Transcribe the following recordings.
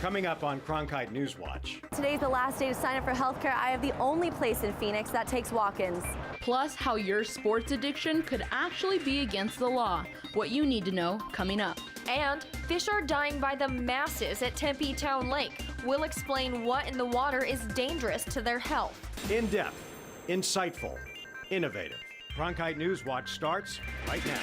Coming up on Cronkite NewsWatch. Today's the last day to sign up for healthcare. I have the only place in Phoenix that takes walk-ins. Plus, how your sports addiction could actually be against the law. What you need to know coming up. And fish are dying by the masses at Tempe Town Lake. We'll explain what in the water is dangerous to their health. In-depth, insightful, innovative. Cronkite NewsWatch starts right now.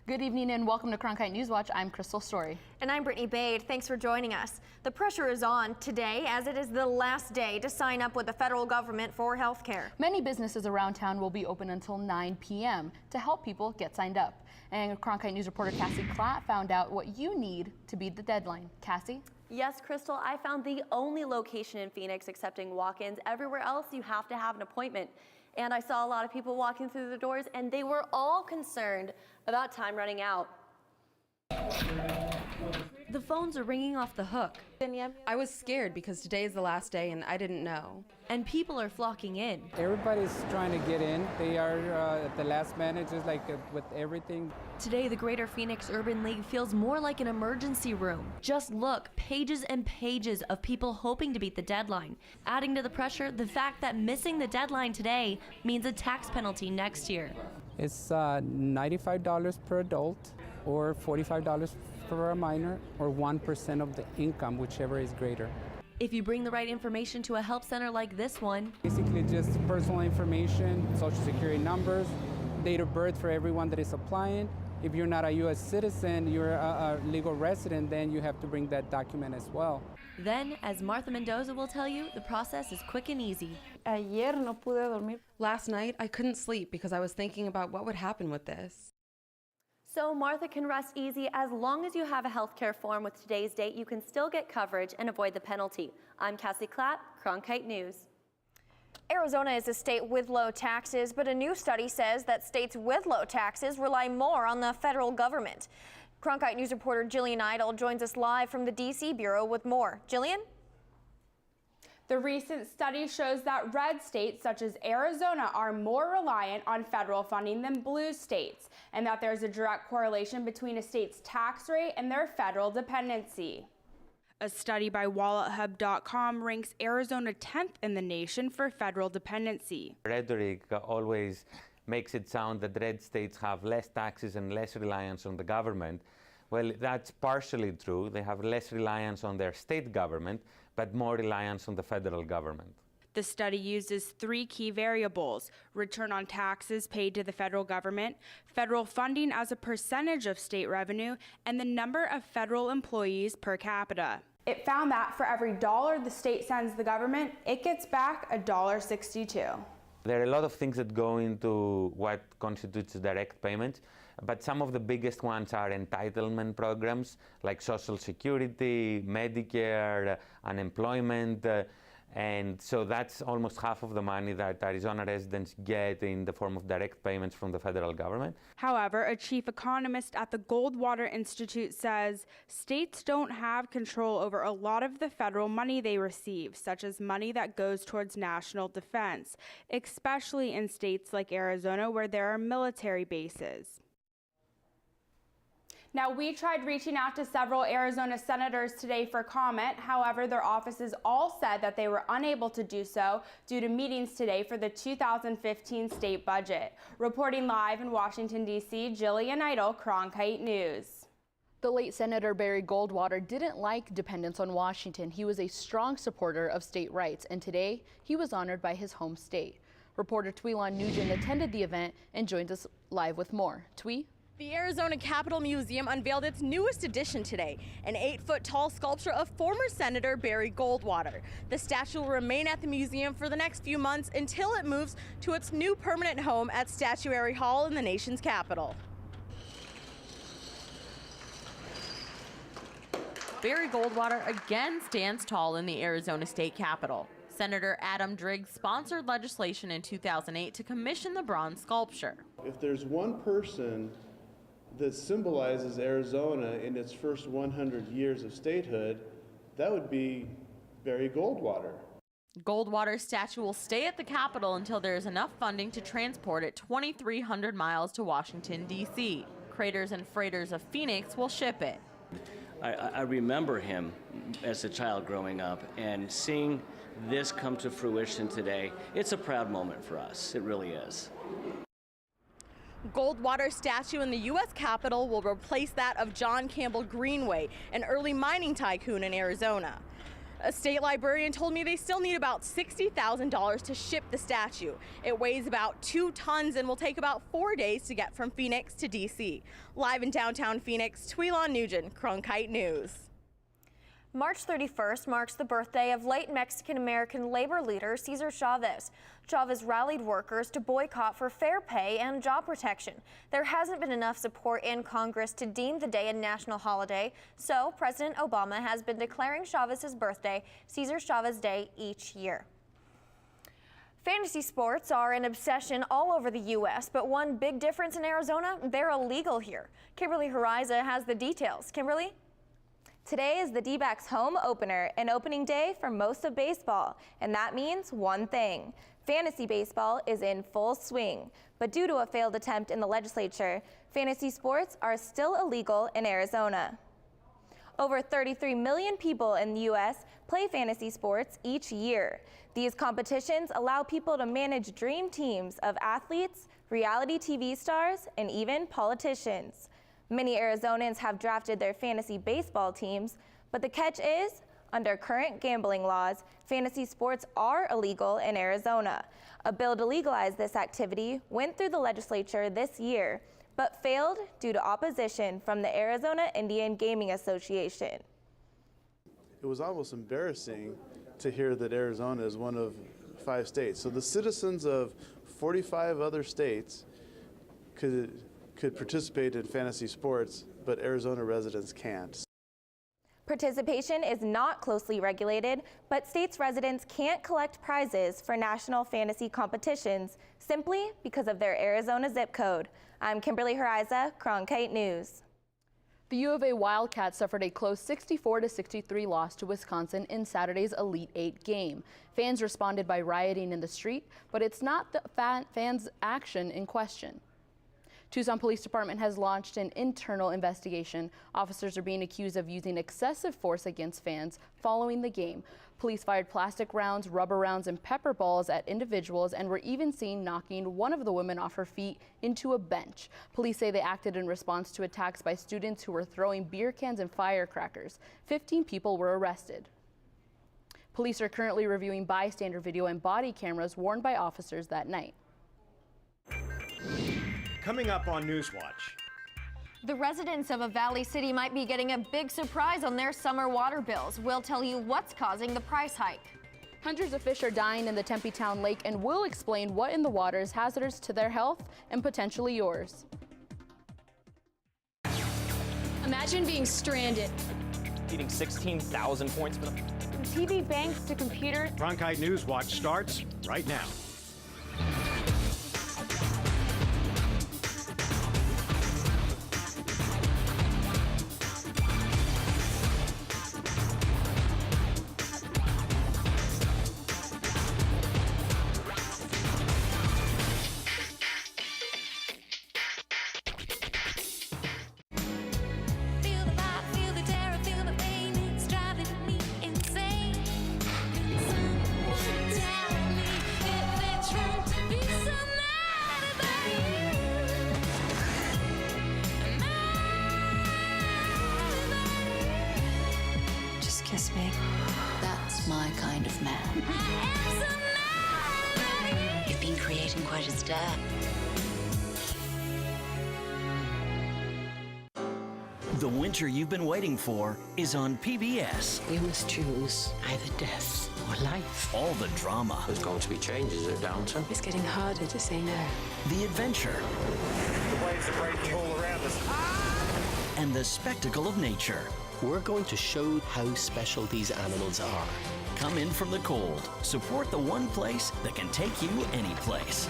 Good evening and welcome to Cronkite NewsWatch. I'm Crystal Story. And I'm Brittany Bade. Thanks for joining us. The pressure is on today as it is the last day to sign up with the federal government for health care. Many businesses around town will be open until 9 p.m. to help people get signed up. And Cronkite News reporter Cassie Klatt found out what you need to beat the deadline. Cassie? Yes, Crystal, I found the only location in Phoenix accepting walk-ins. Everywhere else, you have to have an appointment. And I saw a lot of people walking through the doors, and they were all concerned about time running out. The phones are ringing off the hook. I was scared because today is the last day and I didn't know. And people are flocking in. Everybody's trying to get in. They are at the last minute, just like with everything. Today, the Greater Phoenix Urban League feels more like an emergency room. Just look, pages and pages of people hoping to beat the deadline. Adding to the pressure, the fact that missing the deadline today means a tax penalty next year. It's $95 per adult or $45 for a minor or 1% of the income, whichever is greater. If you bring the right information to a help center like this one, Basically just personal information, social security numbers, date of birth for everyone that is applying. If you're not a U.S. citizen, you're a legal resident, then you have to bring that document as well. then, as Martha Mendoza will tell you, the process is quick and easy. Last night, I couldn't sleep because I was thinking about what would happen with this. So Martha can rest easy. As long as you have a healthcare form with today's date, you can still get coverage and avoid the penalty. I'm Cassie Klatt, Cronkite News. Arizona is a state with low taxes, but a new study says that states with low taxes rely more on the federal government. Cronkite News reporter Jillian Idle joins us live from the D.C. Bureau with more. Jillian? The recent study shows that red states such as Arizona are more reliant on federal funding than blue states, and that there's a direct correlation between a state's tax rate and their federal dependency. A study by WalletHub.com ranks Arizona 10th in the nation for federal dependency. Rhetoric always makes it sound that red states have less taxes and less reliance on the government. Well, that's partially true. They have less reliance on their state government, but more reliance on the federal government. The study uses 3 key variables: return on taxes paid to the federal government, federal funding as a percentage of state revenue, and the number of federal employees per capita. It found that for every dollar the state sends the government, it gets back $1.62. There are a lot of things that go into what constitutes direct payments, but some of the biggest ones are entitlement programs like Social Security, Medicare, unemployment, and so that's almost half of the money that Arizona residents get in the form of direct payments from the federal government. However, a chief economist at the Goldwater Institute says states don't have control over a lot of the federal money they receive, such as money that goes towards national defense, especially in states like Arizona where there are military bases. Now, we tried reaching out to several Arizona senators today for comment. However, their offices all said that they were unable to do so due to meetings today for the 2015 state budget. Reporting live in Washington, D.C., Jillian Idle, Cronkite News. The late Senator Barry Goldwater didn't like dependence on Washington. He was a strong supporter of state rights, and today he was honored by his home state. Reporter Tweelon Nugent attended the event and joins us live with more. Twee? The Arizona Capitol Museum unveiled its newest addition today, an 8-foot-tall sculpture of former Senator Barry Goldwater. The statue will remain at the museum for the next few months until it moves to its new permanent home at Statuary Hall in the nation's capital. Barry Goldwater again stands tall in the Arizona State Capitol. Senator Adam Driggs sponsored legislation in 2008 to commission the bronze sculpture. If there's one person that symbolizes Arizona in its first 100 years of statehood, that would be Barry Goldwater. Goldwater's statue will stay at the Capitol until there is enough funding to transport it 2,300 miles to Washington, D.C. Craters and Freighters of Phoenix will ship it. I remember him as a child growing up, and seeing this come to fruition today, it's a proud moment for us. It really is. Goldwater statue in the U.S. Capitol will replace that of John Campbell Greenway, an early mining tycoon in Arizona. A state librarian told me they still need about $60,000 to ship the statue. It weighs about 2 tons and will take about 4 days to get from Phoenix to D.C. Live in downtown Phoenix, Tweelon Nugent, Cronkite News. March 31st marks the birthday of late Mexican-American labor leader Cesar Chavez. Chavez rallied workers to boycott for fair pay and job protection. There hasn't been enough support in Congress to deem the day a national holiday, so President Obama has been declaring Chavez's birthday Cesar Chavez Day each year. Fantasy sports are an obsession all over the U.S., but one big difference in Arizona, they're illegal here. Kimberly Hariza has the details. Kimberly? Today is the D-backs home opener, an opening day for most of baseball, and that means one thing. Fantasy baseball is in full swing, but due to a failed attempt in the legislature, fantasy sports are still illegal in Arizona. Over 33 million people in the U.S. play fantasy sports each year. These competitions allow people to manage dream teams of athletes, reality TV stars, and even politicians. Many Arizonans have drafted their fantasy baseball teams, but the catch is, under current gambling laws, fantasy sports are illegal in Arizona. A bill to legalize this activity went through the legislature this year, but failed due to opposition from the Arizona Indian Gaming Association. It was almost embarrassing to hear that Arizona is one of 5 states. So the citizens of 45 other states could participate in fantasy sports, but Arizona residents can't. Participation is not closely regulated, but states' residents can't collect prizes for national fantasy competitions simply because of their Arizona zip code. I'm Kimberly Hariza, Cronkite News. The U of A Wildcats suffered a close 64-63 loss to Wisconsin in Saturday's Elite 8 game. Fans responded by rioting in the street, but it's not the fans' action in question. Tucson Police Department has launched an internal investigation. Officers are being accused of using excessive force against fans following the game. Police fired plastic rounds, rubber rounds, and pepper balls at individuals and were even seen knocking one of the women off her feet into a bench. Police say they acted in response to attacks by students who were throwing beer cans and firecrackers. 15 people were arrested. Police are currently reviewing bystander video and body cameras worn by officers that night. Coming up on NewsWatch. The residents of a Valley City might be getting a big surprise on their summer water bills. We'll tell you what's causing the price hike. Hundreds of fish are dying in the Tempe Town Lake, and we'll explain what in the water is hazardous to their health and potentially yours. Imagine being stranded. Getting 16,000 points for them. From TV banks to computers. Cronkite NewsWatch starts right now. Kiss me. That's my kind of man. You've been creating quite a stir. The winter you've been waiting for is on PBS. You must choose either death or life. All the drama. There's going to be changes at Downton. It's getting harder to say no. The adventure. The waves are breaking all around us. And the spectacle of nature. We're going to show how special these animals are. Come in from the cold. Support the one place that can take you any place.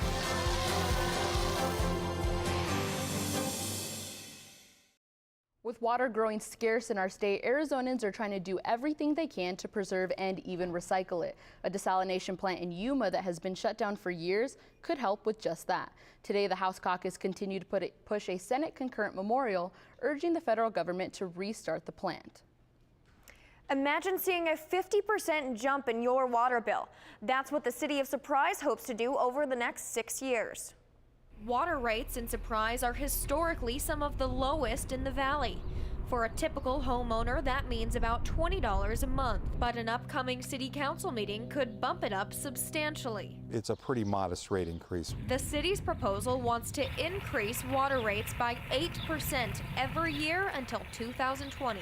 With water growing scarce in our state, Arizonans are trying to do everything they can to preserve and even recycle it. A desalination plant in Yuma that has been shut down for years could help with just that. Today, the House caucus continued to push a Senate concurrent memorial urging the federal government to restart the plant. Imagine seeing a 50% jump in your water bill. That's what the city of Surprise hopes to do over the next 6 years. Water rates in Surprise are historically some of the lowest in the valley. For a typical homeowner, that means about $20 a month, but an upcoming city council meeting could bump it up substantially. It's a pretty modest rate increase. The city's proposal wants to increase water rates by 8% every year until 2020.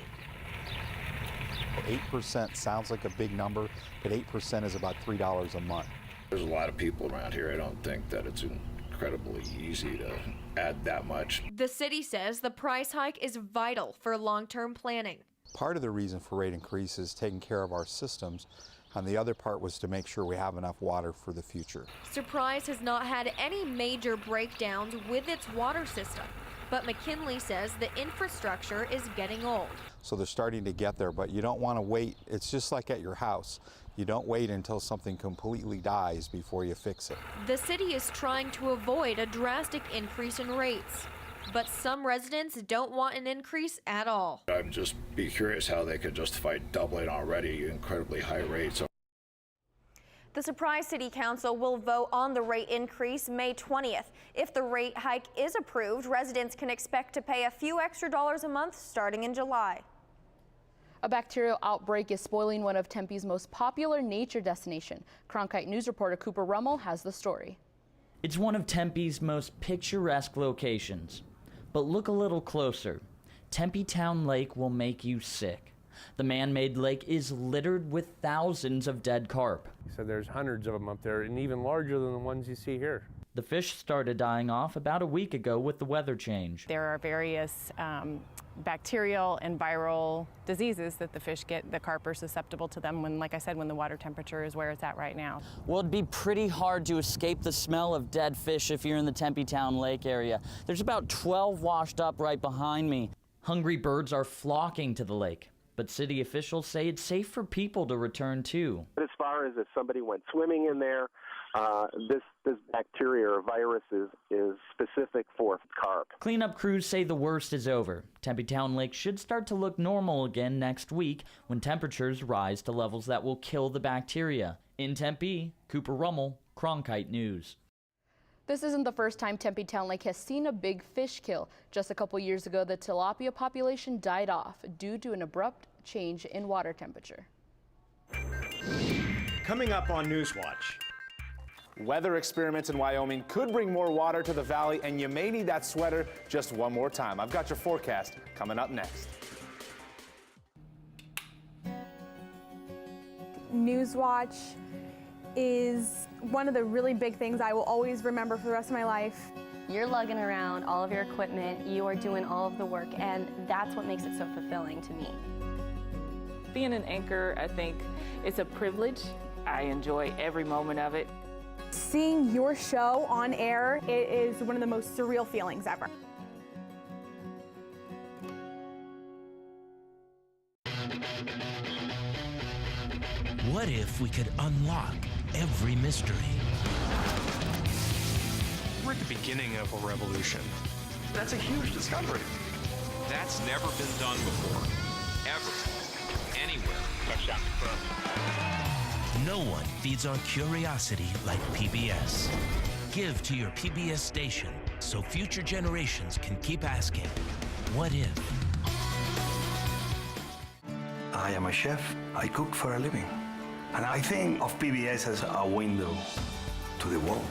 8% sounds like a big number, but 8% is about $3 a month. There's a lot of people around here. I don't think that it's incredibly easy to add that much. The city says the price hike is vital for long-term planning. Part of the reason for rate increase is taking care of our systems, and the other part was to make sure we have enough water for the future. Surprise has not had any major breakdowns with its water system, but McKinley says the infrastructure is getting old. So they're starting to get there, but you don't want to wait. It's just like at your house. You don't wait until something completely dies before you fix it. The city is trying to avoid a drastic increase in rates, but some residents don't want an increase at all. I'd just be curious how they could justify doubling already incredibly high rates. The Surprise City Council will vote on the rate increase May 20th. If the rate hike is approved, residents can expect to pay a few extra dollars a month starting in July. A bacterial outbreak is spoiling one of Tempe's most popular nature destination. Cronkite News reporter Cooper Rummel has the story. It's one of Tempe's most picturesque locations. But look a little closer. Tempe Town Lake will make you sick. The man-made lake is littered with thousands of dead carp. So there's hundreds of them up there, and even larger than the ones you see here. The fish started dying off about a week ago with the weather change. There are various bacterial and viral diseases that the fish get. The carp are susceptible to them when, like I said, when the water temperature is where it's at right now. Well, it'd be pretty hard to escape the smell of dead fish if you're in the Tempe Town Lake area. There's about 12 washed up right behind me. Hungry birds are flocking to the lake, but city officials say it's safe for people to return too. As far as if somebody went swimming in there, this bacteria or virus is specific for carp. Cleanup crews say the worst is over. Tempe Town Lake should start to look normal again next week when temperatures rise to levels that will kill the bacteria. In Tempe, Cooper Rummel, Cronkite News. This isn't the first time Tempe Town Lake has seen a big fish kill. Just a couple years ago, the tilapia population died off due to an abrupt change in water temperature. Coming up on NewsWatch. Weather experiments in Wyoming could bring more water to the valley, and you may need that sweater just one more time. I've got your forecast coming up next. NewsWatch is one of the really big things I will always remember for the rest of my life. You're lugging around all of your equipment, you are doing all of the work, and that's what makes it so fulfilling to me. Being an anchor, I think it's a privilege. I enjoy every moment of it. Seeing your show on air, it is one of the most surreal feelings ever. What if we could unlock every mystery? We're at the beginning of a revolution. That's a huge discovery. That's never been done before, ever, anywhere. Touchdown. No one feeds on curiosity like PBS. Give to your PBS station so future generations can keep asking, what if? I am a chef. I cook for a living. And I think of PBS as a window to the world.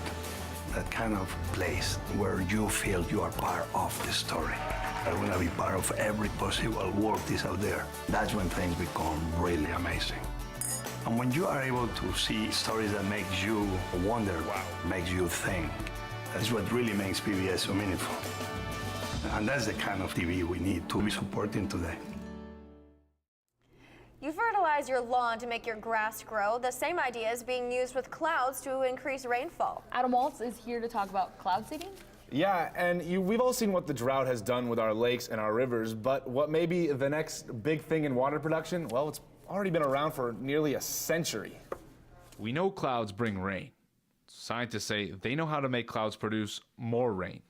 That kind of place where you feel you are part of the story. I want to be part of every possible world is out there. That's when things become really amazing. And when you are able to see stories that make you wonder, makes you think, that's what really makes PBS so meaningful. And that's the kind of TV we need to be supporting today. You fertilize your lawn to make your grass grow. The same idea is being used with clouds to increase rainfall. Adam Waltz is here to talk about cloud seeding. Yeah, and we've all seen what the drought has done with our lakes and our rivers, but what may be the next big thing in water production? Well, it's already been around for nearly a century. We know clouds bring rain. Scientists say they know how to make clouds produce more rain.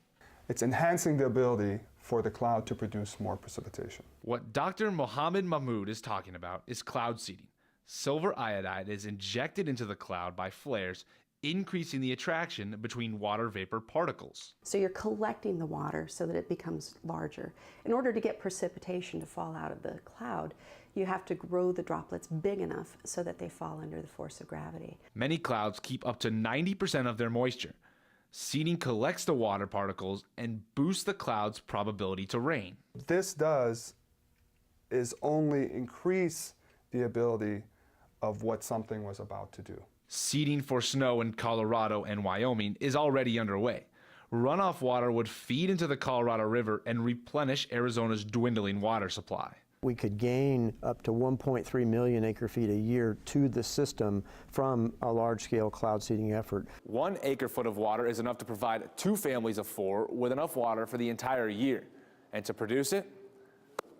It's enhancing the ability for the cloud to produce more precipitation. What Dr. Mohammed Mahmoud is talking about is cloud seeding. Silver iodide is injected into the cloud by flares, increasing the attraction between water vapor particles. So you're collecting the water so that it becomes larger. In order to get precipitation to fall out of the cloud, you have to grow the droplets big enough so that they fall under the force of gravity. Many clouds keep up to 90% of their moisture. Seeding collects the water particles and boosts the cloud's probability to rain. This does is only increase the ability of what something was about to do. Seeding for snow in Colorado and Wyoming is already underway. Runoff water would feed into the Colorado River and replenish Arizona's dwindling water supply. We could gain up to 1.3 million acre-feet a year to the system from a large-scale cloud seeding effort. 1 acre-foot of water is enough to provide 2 families of 4 with enough water for the entire year. And to produce it,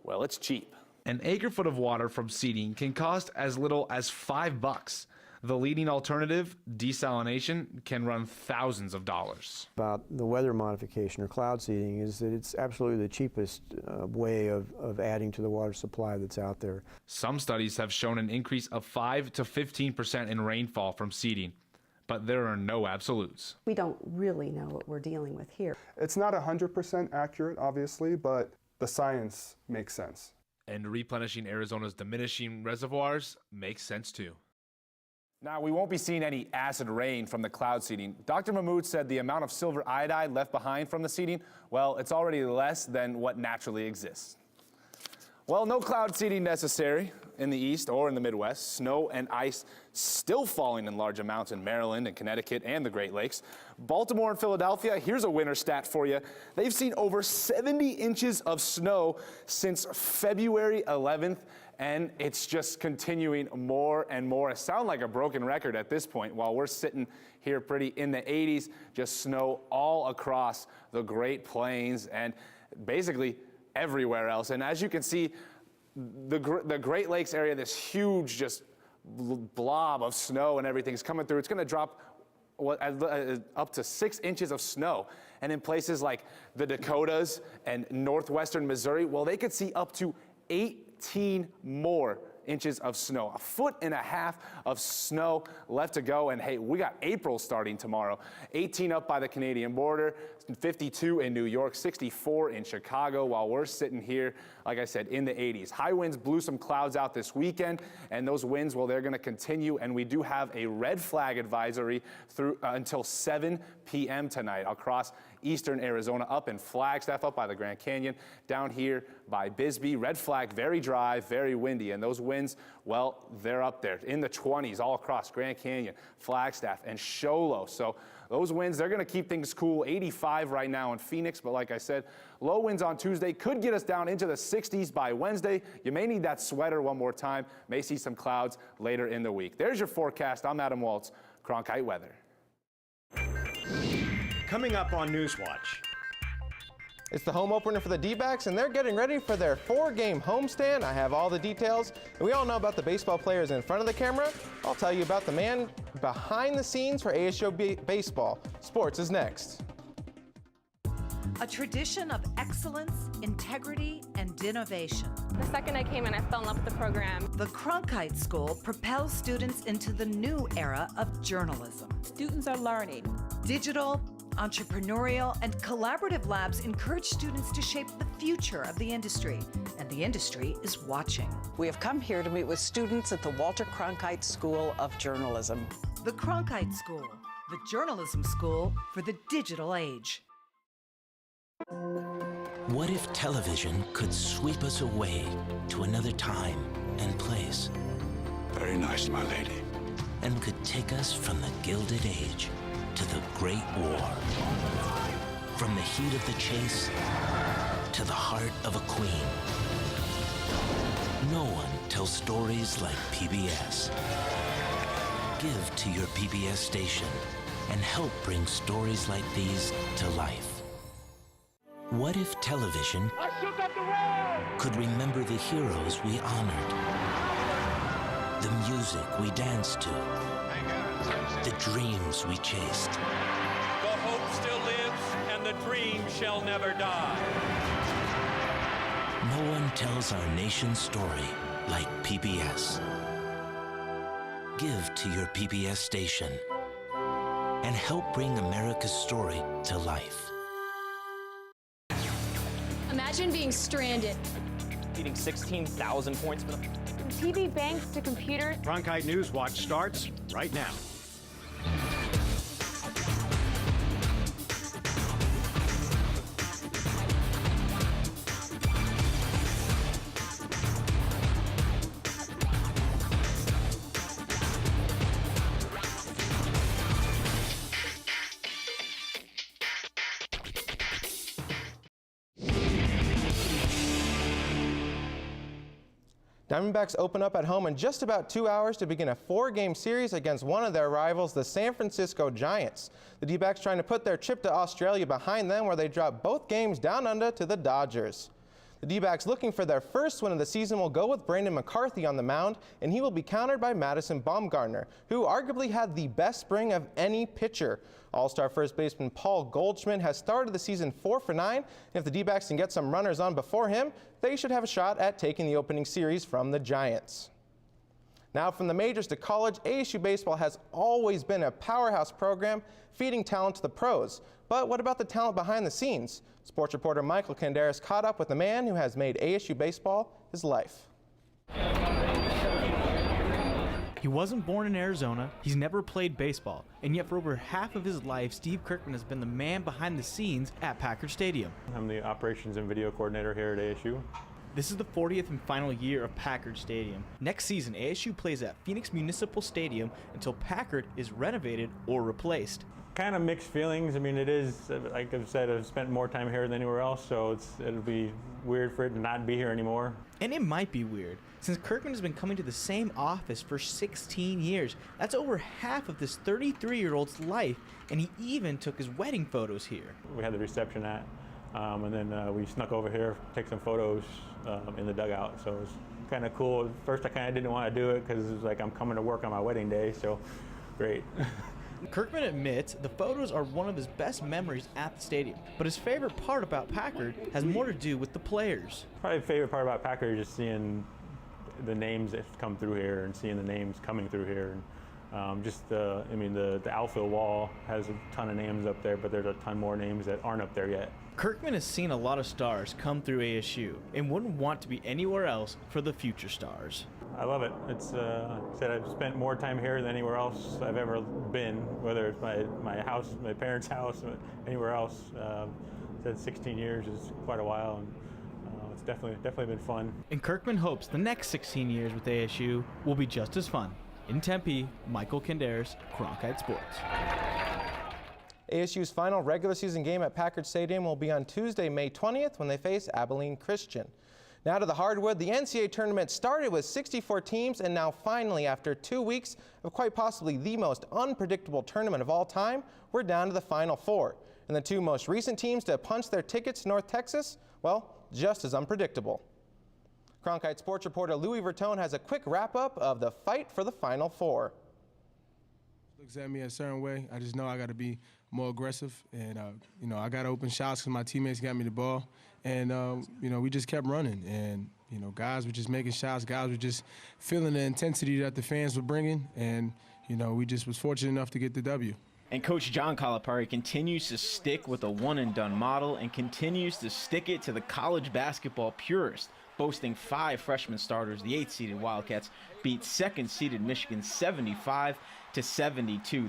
well, it's cheap. An acre-foot of water from seeding can cost as little as $5. The leading alternative, desalination, can run thousands of dollars. About the weather modification or cloud seeding is that it's absolutely the cheapest way of adding to the water supply that's out there. Some studies have shown an increase of 5 to 15% in rainfall from seeding, but there are no absolutes. We don't really know what we're dealing with here. It's not 100% accurate, obviously, but the science makes sense. And replenishing Arizona's diminishing reservoirs makes sense too. Now, we won't be seeing any acid rain from the cloud seeding. Dr. Mahmoud said the amount of silver iodide left behind from the seeding, well, it's already less than what naturally exists. Well, no cloud seeding necessary in the east or in the Midwest. Snow and ice still falling in large amounts in Maryland and Connecticut and the Great Lakes. Baltimore and Philadelphia, here's a winter stat for you. They've seen over 70 inches of snow since February 11th. And it's just continuing more and more. It sounds like a broken record at this point while we're sitting here pretty in the 80s, just snow all across the Great Plains and basically everywhere else. And as you can see, the Great Lakes area, this huge just blob of snow and everything's coming through. It's going to drop up to 6 inches of snow. And in places like the Dakotas and northwestern Missouri, well, they could see up to 18 more inches of snow, 1.5 feet of snow left to go. And hey, we got April starting tomorrow. 18 up by the Canadian border, 52 in New York, 64 in Chicago, while we're sitting here, like I said, in the 80s. High winds blew some clouds out this weekend, and those winds, well, they're going to continue, and we do have a red flag advisory through until 7 p.m. tonight across eastern Arizona, up in Flagstaff, up by the Grand Canyon, down here by Bisbee. Red flag, very dry, very windy, and those winds, well, they're up there in the 20s all across Grand Canyon, Flagstaff, and Show Low. So those winds, they're going to keep things cool. 85 right now in Phoenix, but like I said, low winds on Tuesday could get us down into the 60s by Wednesday. You may need that sweater one more time. May see some clouds later in the week. There's your forecast. I'm Adam Waltz, Cronkite Weather. Coming up on NewsWatch. It's the home opener for the D-backs, and they're getting ready for their 4-game homestand. I have all the details, and we all know about the baseball players in front of the camera. I'll tell you about the man behind the scenes for ASU baseball. Sports is next. A tradition of excellence, integrity, and innovation. The second I came in, I fell in love with the program. The Cronkite School propels students into the new era of journalism. Students are learning. Digital, entrepreneurial, and collaborative labs encourage students to shape the future of the industry, and the industry is watching. We have come here to meet with students at the Walter Cronkite School of Journalism. The Cronkite School, the journalism school for the digital age. What if television could sweep us away to another time and place? Very nice, my lady. And could take us from the Gilded Age to the Great War. From the heat of the chase to the heart of a queen. No one tells stories like PBS. Give to your PBS station and help bring stories like these to life. What if television could remember the heroes we honored, the music we danced to, the dreams we chased? The hope still lives, and the dream shall never die. No one tells our nation's story like PBS. Give to your PBS station and help bring America's story to life. Imagine being stranded. Feeding 16,000 points for them. From TV banks to computers. Cronkite NewsWatch starts right now. Diamondbacks open up at home in just about 2 hours to begin a 4-game series against one of their rivals, the San Francisco Giants. The D-backs trying to put their trip to Australia behind them, where they dropped both games down under to the Dodgers. The D-backs, looking for their first win of the season, will go with Brandon McCarthy on the mound, and he will be countered by Madison Bumgarner, who arguably had the best spring of any pitcher. All-star first baseman Paul Goldschmidt has started the season 4 for 9, and if the D-backs can get some runners on before him, they should have a shot at taking the opening series from the Giants. Now from the majors to college, ASU baseball has always been a powerhouse program, feeding talent to the pros. But what about the talent behind the scenes? Sports reporter Michael Canderas caught up with the man who has made ASU baseball his life. He wasn't born in Arizona, he's never played baseball, and yet for over half of his life, Steve Kirkman has been the man behind the scenes at Packard Stadium. I'm the operations and video coordinator here at ASU. This is the 40th and final year of Packard Stadium. Next season, ASU plays at Phoenix Municipal Stadium until Packard is renovated or replaced. Kind of mixed feelings. I mean, it is, like I've said, I've spent more time here than anywhere else, so it'll be weird for it to not be here anymore. And it might be weird, since Kirkman has been coming to the same office for 16 years. That's over half of this 33-year-old's life, and he even took his wedding photos here. We had the reception at, and then we snuck over here, take some photos in the dugout, so it was kind of cool. At first I kind of didn't want to do it because it was like I'm coming to work on my wedding day, so great. Kirkman admits the photos are one of his best memories at the stadium, but his favorite part about Packard has more to do with the players. Probably the favorite part about Packard is just seeing the names that come through here and seeing the names coming through here. And the outfield wall has a ton of names up there, but there's a ton more names that aren't up there yet. Kirkman has seen a lot of stars come through ASU and wouldn't want to be anywhere else for the future stars. I love it. It's like I said, I've spent more time here than anywhere else I've ever been, whether it's my house, my parents' house, anywhere else. Said 16 years is quite a while, and it's definitely been fun. And Kirkman hopes the next 16 years with ASU will be just as fun. In Tempe, Michael Canderas, Cronkite Sports. ASU's final regular season game at Packard Stadium will be on Tuesday, May 20th, when they face Abilene Christian. Now to the hardwood. The NCAA tournament started with 64 teams, and now finally, after 2 weeks of quite possibly the most unpredictable tournament of all time, we're down to the Final Four. And the two most recent teams to punch their tickets to North Texas, well, just as unpredictable. Cronkite Sports reporter Louis Vertone has a quick wrap-up of the fight for the Final Four. Looks at me a certain way. I just know I got to be more aggressive, and I got to open shots because my teammates got me the ball, and we just kept running, and guys were just making shots. Guys were just feeling the intensity that the fans were bringing, and we just was fortunate enough to get the W. And Coach John Calipari continues to stick with a one-and-done model and continues to stick it to the college basketball purist. Boasting 5 freshman starters, the 8th-seeded Wildcats beat 2nd-seeded Michigan 75-72.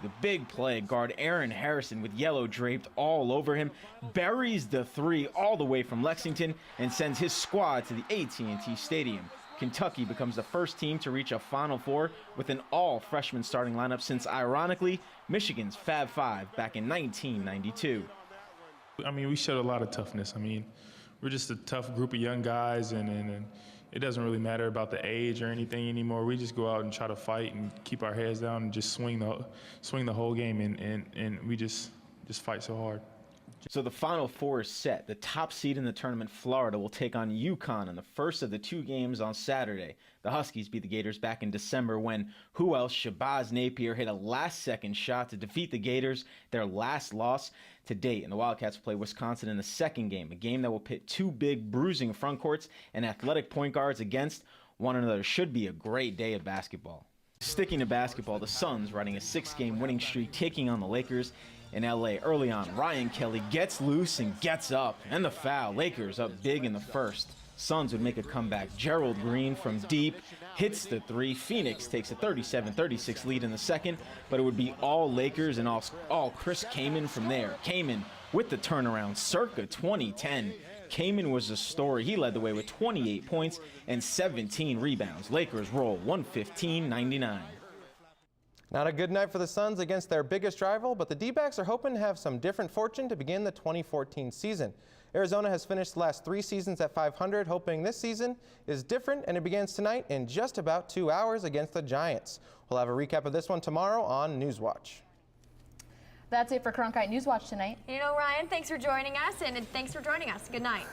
The big play, guard Aaron Harrison with yellow draped all over him, buries the 3 all the way from Lexington and sends his squad to the AT&T Stadium. Kentucky becomes the first team to reach a Final Four with an all-freshman starting lineup since, ironically, Michigan's Fab Five back in 1992. I mean, we showed a lot of toughness. I mean, we're just a tough group of young guys, and it doesn't really matter about the age or anything anymore. We just go out and try to fight and keep our heads down and just swing the whole game, and we just fight so hard. So the Final Four is set. The top seed in the tournament, Florida, will take on UConn in the first of the 2 games on Saturday. The Huskies beat the Gators back in December when, who else, Shabazz Napier hit a last-second shot to defeat the Gators, their last loss to date. And the Wildcats play Wisconsin in the second game, a game that will pit 2 big, bruising front courts and athletic point guards against one another. Should be a great day of basketball. Sticking to basketball, the Suns riding a 6-game winning streak, taking on the Lakers in LA. Early on, Ryan Kelly gets loose and gets up, and the foul. Lakers up big in the first. Suns would make a comeback. Gerald Green from deep hits the 3. Phoenix takes a 37-36 lead in the second, but it would be all Lakers and all Chris Kaman from there. Kaman with the turnaround circa 2010. Kaman was a story. He led the way with 28 points and 17 rebounds. Lakers roll 115-99. Not a good night for the Suns against their biggest rival, but the D-backs are hoping to have some different fortune to begin the 2014 season. Arizona has finished the last 3 seasons at 500, hoping this season is different, and it begins tonight in just about 2 hours against the Giants. We'll have a recap of this one tomorrow on NewsWatch. That's it for Cronkite NewsWatch tonight. You know, Ryan, thanks for joining us, and thanks for joining us. Good night.